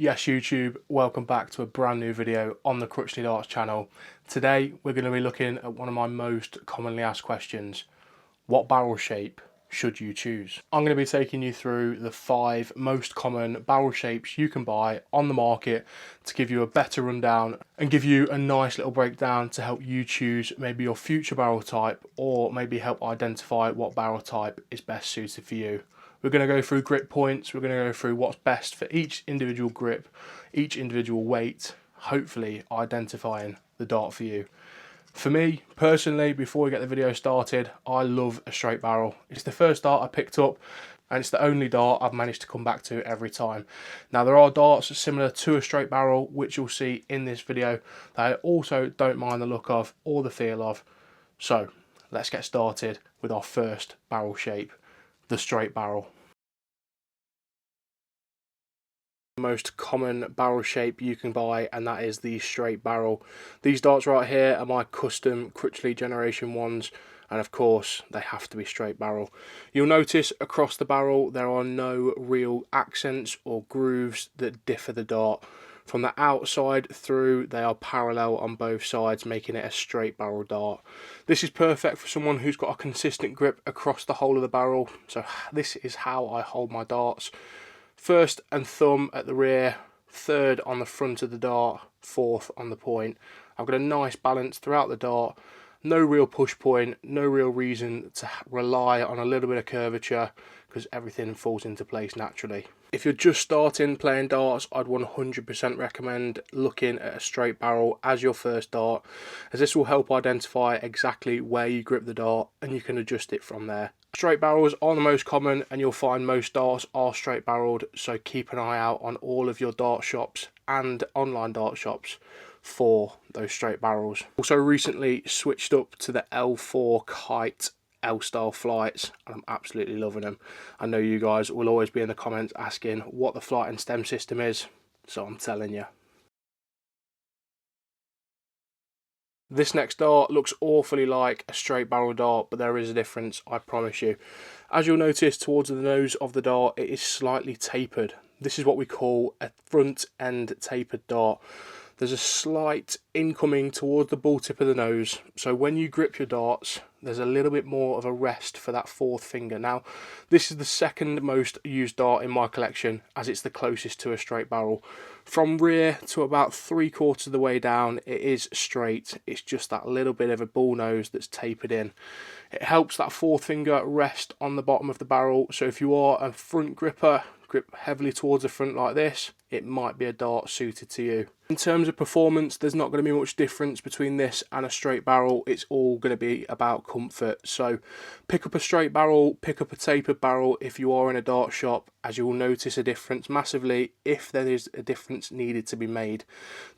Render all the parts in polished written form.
Yes, YouTube, welcome back to a brand new video on the Crutchley Darts channel. Today we're going to be looking at one of my most commonly asked questions. What barrel shape should you choose? I'm going to be taking you through the 5 most common barrel shapes you can buy on the market to give you a better rundown and give you a nice little breakdown to help you choose maybe your future barrel type, or maybe help identify what barrel type is best suited for you. We're going to go through grip points, we're going to go through what's best for each individual grip, each individual weight, hopefully identifying the dart for you. For me, personally, before we get the video started, I love a straight barrel. It's the first dart I picked up, and it's the only dart I've managed to come back to every time. Now, there are darts similar to a straight barrel, which you'll see in this video, that I also don't mind the look of or the feel of. So, let's get started with our first barrel shape, the straight barrel. Most common barrel shape you can buy, and that is the straight barrel. These darts right here are my custom Crutchley Generation 1s, and of course they have to be straight barrel. You'll notice across the barrel there are no real accents or grooves that differ the dart. From the outside through, they are parallel on both sides, making it a straight barrel dart. This is perfect for someone who's got a consistent grip across the whole of the barrel. So this is how I hold my darts. First and thumb at the rear, third on the front of the dart, fourth on the point. I've got a nice balance throughout the dart, no real push point, no real reason to rely on a little bit of curvature because everything falls into place naturally. If you're just starting playing darts, I'd 100% recommend looking at a straight barrel as your first dart, as this will help identify exactly where you grip the dart and you can adjust it from there. Straight barrels are the most common, and you'll find most darts are straight barreled, so keep an eye out on all of your dart shops and online dart shops for those straight barrels. Also recently switched up to the L4 Kite L-style flights, and I'm absolutely loving them. I know you guys will always be in the comments asking what the flight and stem system is, so I'm telling you. This next dart looks awfully like a straight barrel dart, but there is a difference, I promise you. As you'll notice towards the nose of the dart, it is slightly tapered. This is what we call a front end tapered dart. There's a slight incoming towards the ball tip of the nose, so when you grip your darts, there's a little bit more of a rest for that fourth finger. Now, this is the second most used dart in my collection, as it's the closest to a straight barrel. From rear to about 3/4 of the way down, it is straight. It's just that little bit of a bull nose that's tapered in. It helps that fourth finger rest on the bottom of the barrel, so if you are a front gripper, grip heavily towards the front like this, it might be a dart suited to you. In terms of performance, there's not going to be much difference between this and a straight barrel. It's all going to be about comfort. So pick up a straight barrel, pick up a tapered barrel if you are in a dart shop, as you will notice a difference massively if there is a difference needed to be made.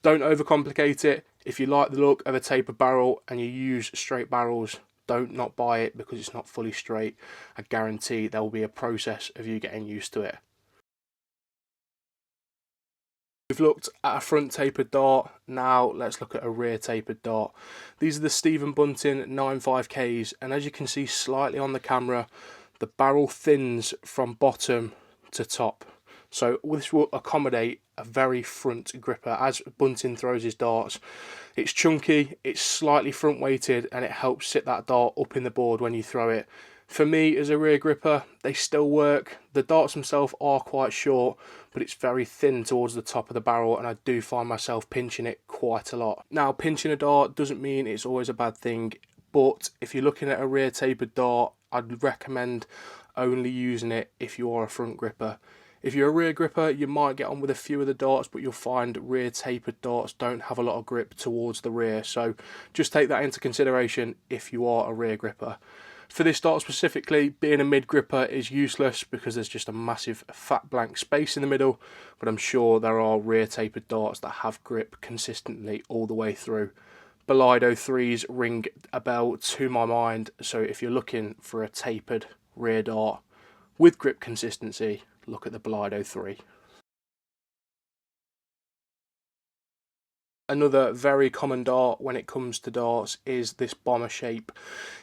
Don't overcomplicate it. If you like the look of a tapered barrel and you use straight barrels, don't not buy it because it's not fully straight. I guarantee there will be a process of you getting used to it. We've looked at a front tapered dart, now let's look at a rear tapered dart. These are the Stephen Bunting 95Ks, and as you can see slightly on the camera, the barrel thins from bottom to top. So this will accommodate a very front gripper as Bunting throws his darts. It's chunky, it's slightly front weighted, and it helps sit that dart up in the board when you throw it. For me as a rear gripper, they still work. The darts themselves are quite short, but it's very thin towards the top of the barrel, and I do find myself pinching it quite a lot. Now, pinching a dart doesn't mean it's always a bad thing, but if you're looking at a rear tapered dart, I'd recommend only using it if you are a front gripper. If you're a rear gripper, you might get on with a few of the darts, but you'll find rear tapered darts don't have a lot of grip towards the rear, so just take that into consideration if you are a rear gripper. For this dart specifically, being a mid gripper is useless because there's just a massive fat blank space in the middle, but I'm sure there are rear tapered darts that have grip consistently all the way through. Bolido 3s ring a bell to my mind, so if you're looking for a tapered rear dart with grip consistency, look at the Bolido 3. Another very common dart when it comes to darts is this bomber shape.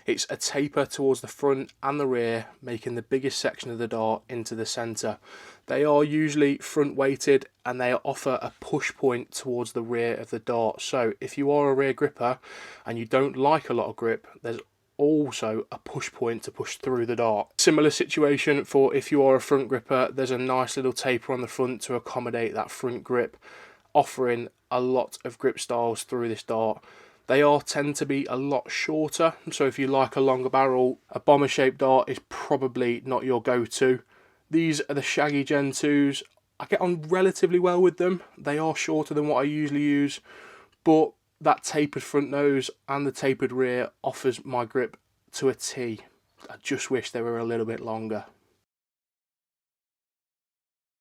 It's a taper towards the front and the rear, making the biggest section of the dart into the centre. They are usually front weighted and they offer a push point towards the rear of the dart. So if you are a rear gripper and you don't like a lot of grip, there's also a push point to push through the dart. Similar situation for if you are a front gripper, there's a nice little taper on the front to accommodate that front grip, offering a lot of grip styles through this dart. They tend to be a lot shorter, so if you like a longer barrel, a bomber shaped dart is probably not your go-to. These are the Shaggy Gen 2s. I get on relatively well with them. They are shorter than what I usually use, but that tapered front nose and the tapered rear offers my grip to a T. I just wish they were a little bit longer.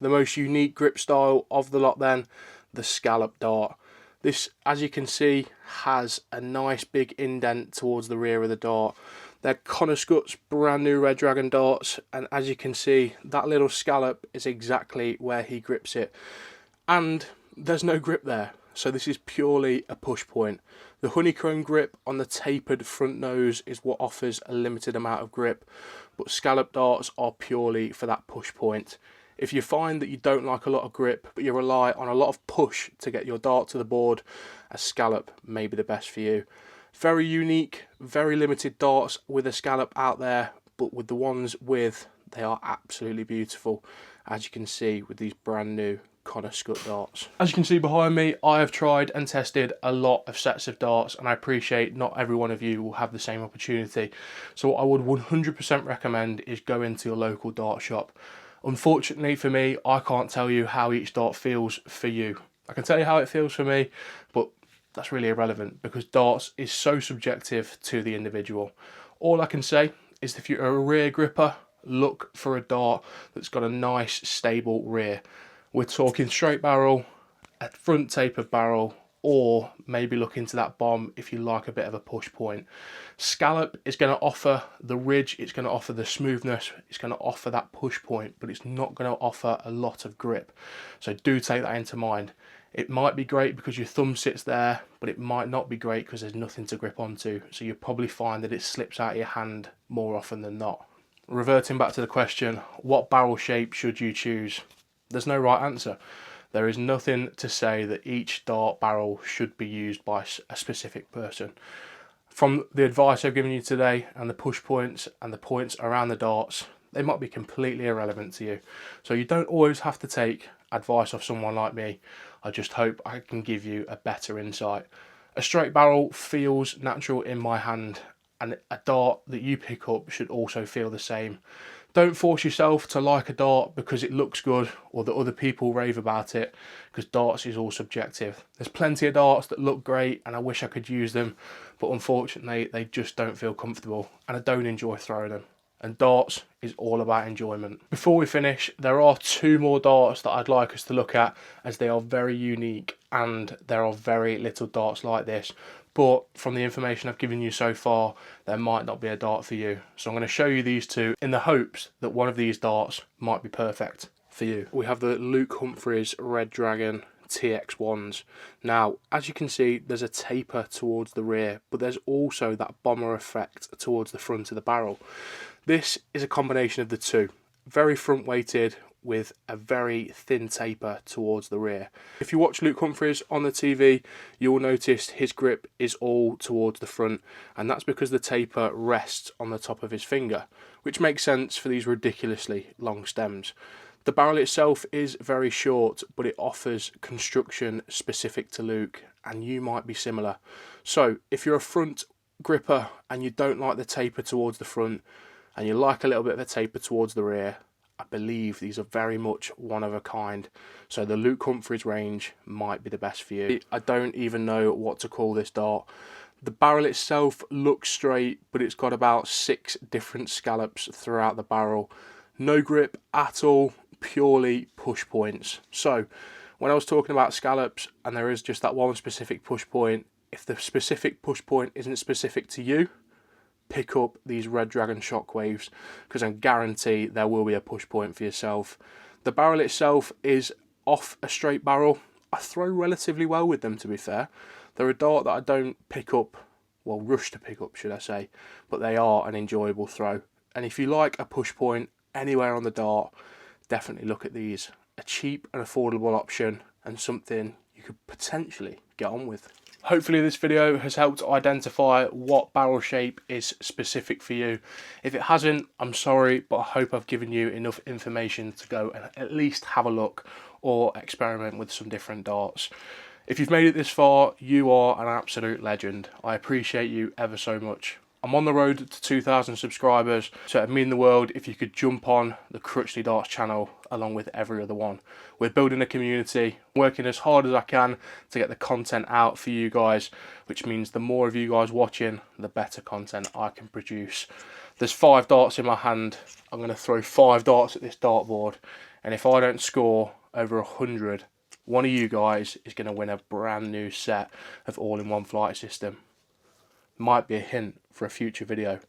The most unique grip style of the lot then, the Scallop dart. This, as you can see, has a nice big indent towards the rear of the dart. They're Connor Scott's brand new Red Dragon darts, and as you can see, that little scallop is exactly where he grips it. And there's no grip there, so this is purely a push point. The honeycomb grip on the tapered front nose is what offers a limited amount of grip, but Scallop darts are purely for that push point. If you find that you don't like a lot of grip, but you rely on a lot of push to get your dart to the board, a Scallop may be the best for you. Very unique, very limited darts with a Scallop out there, but with the ones with, they are absolutely beautiful, as you can see with these brand new Connor Scott darts. As you can see behind me, I have tried and tested a lot of sets of darts, and I appreciate not every one of you will have the same opportunity. So what I would 100% recommend is go into your local dart shop. Unfortunately for me, I can't tell you how each dart feels for you. I can tell you how it feels for me, but that's really irrelevant because darts is so subjective to the individual. All I can say is if you're a rear gripper, look for a dart that's got a nice stable rear. We're talking straight barrel, a front tapered barrel, or maybe look into that bomb if you like a bit of a push point. Scallop is going to offer the ridge, it's going to offer the smoothness, it's going to offer that push point, but it's not going to offer a lot of grip. So do take that into mind. It might be great because your thumb sits there, but it might not be great because there's nothing to grip onto. So you'll probably find that it slips out of your hand more often than not. Reverting back to the question, what barrel shape should you choose? There's no right answer. There is nothing to say that each dart barrel should be used by a specific person. From the advice I've given you today and the push points and the points around the darts, they might be completely irrelevant to you. So you don't always have to take advice off someone like me. I just hope I can give you a better insight. A straight barrel feels natural in my hand, and a dart that you pick up should also feel the same. Don't force yourself to like a dart because it looks good or that other people rave about it, because darts is all subjective. There's plenty of darts that look great and I wish I could use them, but unfortunately they just don't feel comfortable and I don't enjoy throwing them. And darts is all about enjoyment. Before we finish, there are two more darts that I'd like us to look at, as they are very unique and there are very little darts like this. But from the information I've given you so far, there might not be a dart for you. So I'm going to show you these two in the hopes that one of these darts might be perfect for you. We have the Luke Humphreys Red Dragon TX1s. Now, as you can see, there's a taper towards the rear, but there's also that bomber effect towards the front of the barrel. This is a combination of the two. Very front weighted with a very thin taper towards the rear. If you watch Luke Humphreys on the TV, you will notice his grip is all towards the front, and that's because the taper rests on the top of his finger, which makes sense for these ridiculously long stems. The barrel itself is very short, but it offers construction specific to Luke, and you might be similar. So if you're a front gripper and you don't like the taper towards the front, and you like a little bit of a taper towards the rear, I believe these are very much one of a kind. So the Luke Humphreys range might be the best for you. I don't even know what to call this dart. The barrel itself looks straight, but it's got about 6 different scallops throughout the barrel. No grip at all, purely push points. So when I was talking about scallops, and there is just that one specific push point, if the specific push point isn't specific to you, pick up these Red Dragon Shockwaves, because I guarantee there will be a push point for yourself. The barrel itself is off a straight barrel. I throw relatively well with them, to be fair. They're a dart that I don't pick up, well, rush to pick up, should I say, but they are an enjoyable throw. And if you like a push point anywhere on the dart, definitely look at these. A cheap and affordable option, and something you could potentially get on with. Hopefully this video has helped identify what barrel shape is specific for you. If it hasn't, I'm sorry, but I hope I've given you enough information to go and at least have a look or experiment with some different darts. If you've made it this far, you are an absolute legend. I appreciate you ever so much. I'm on the road to 2,000 subscribers, so it'd mean the world if you could jump on the Crutchley Darts channel along with every other one. We're building a community, working as hard as I can to get the content out for you guys, which means the more of you guys watching, the better content I can produce. There's 5 darts in my hand. I'm going to throw 5 darts at this dartboard, and if I don't score over 100, one of you guys is going to win a brand new set of all-in-one flight system. Might be a hint for a future video.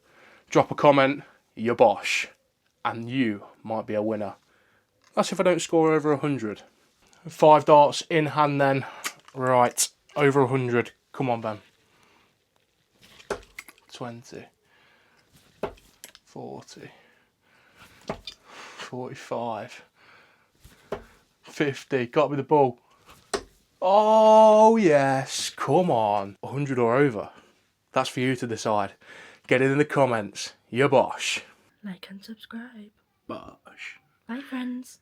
Drop a comment, you're BOSH, and you might be a winner. That's if I don't score over 100. 5 darts in hand then. Right, over 100. Come on, Ben. 20, 40, 45, 50. Got to be the ball. Oh yes, come on. 100 or over. That's for you to decide. Get it in the comments. You're BOSH. Like and subscribe. BOSH. Bye, friends.